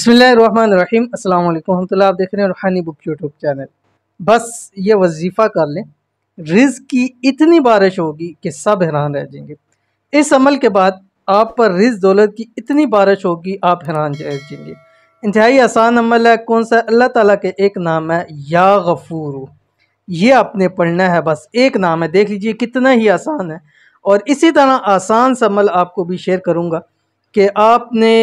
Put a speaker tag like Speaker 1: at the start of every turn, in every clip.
Speaker 1: बिस्मिल्लाहिर्रहमानिर्रहीम अस्सलाम वालेकुम रहमतुल्लाह। आप देख रहे हैं रूहानी बुक यूट्यूब चैनल। बस ये वजीफ़ा कर लें, रिज़्क़ की इतनी बारिश होगी कि सब हैरान रह जाएंगे। इस अमल के बाद आप पर रिज़्क़ दौलत की इतनी बारिश होगी, आप हैरान रह जाएंगे। इंतहाई आसान अमल है। कौन सा? अल्लाह ताला के एक नाम है या गफूर। ये आपने पढ़ना है, बस एक नाम है। देख लीजिए कितना ही आसान है। और इसी तरह आसान सा अमल आपको भी शेयर करूँगा कि आपने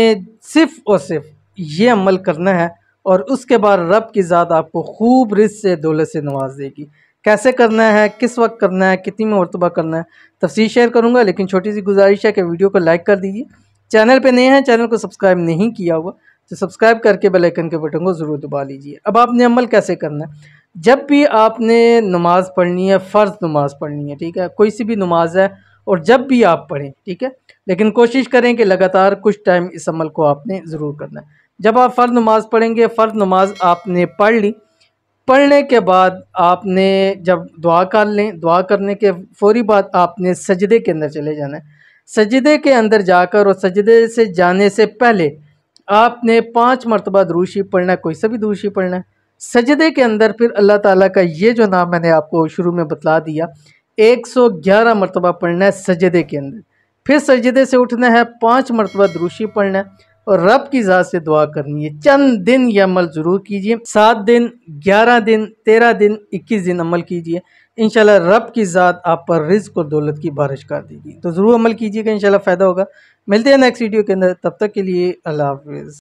Speaker 1: सिर्फ़ और सिर्फ ये अमल करना है और उसके बाद रब की ज़ात आपको खूब रिज़्क़ से दौलत से नवाज देगी। कैसे करना है, किस वक्त करना है, कितनी मरतबा करना है, तफसील शेयर करूँगा। लेकिन छोटी सी गुजारिश है कि वीडियो को लाइक कर दीजिए। चैनल पे नए हैं, चैनल को सब्सक्राइब नहीं किया हुआ तो सब्सक्राइब करके बेल आइकन के बटन को ज़रूर दबा लीजिए। अब आपने अमल कैसे करना है? जब भी आपने नमाज़ पढ़नी है, फ़र्ज़ नमाज़ पढ़नी है, ठीक है, कोई सी भी नमाज है, और जब भी आप पढ़ें, ठीक है, लेकिन कोशिश करें कि लगातार कुछ टाइम इस अमल को आपने ज़रूर करना है। जब आप फ़र्ज़ नमाज़ पढ़ेंगे, फ़र्ज़ नमाज आपने पढ़ ली, पढ़ने के बाद आपने जब दुआ कर लें, दुआ करने के फ़ौरी बाद आपने सजदे के अंदर चले जाना है। सजदे के अंदर जाकर और सजदे से जाने से पहले आपने 5 मरतबा दुरूद शरीफ पढ़ना है, कोई सा भी दुरूद शरीफ पढ़ना है। सजदे के अंदर फिर अल्लाह ताला का ये जो नाम मैंने आपको शुरू में बतला दिया, 111 मरतबा पढ़ना है सजदे के अंदर। फिर सजदे से उठना है, 5 मरतबा दुरूद शरीफ पढ़ना है और रब की ज़ात से दुआ करनी है। चंद दिन ये अमल ज़रूर कीजिए, 7 दिन, 11 दिन, 13 दिन, 21 दिन अमल कीजिए। इंशाल्लाह रब की ज़ात आप पर रिज़्क़ और दौलत की बारिश कर देगी। तो ज़रूर अमल कीजिएगा, इंशाल्लाह फ़ायदा होगा। मिलते हैं नेक्स्ट वीडियो के अंदर, तब तक के लिए अल्लाह हाफ़िज़।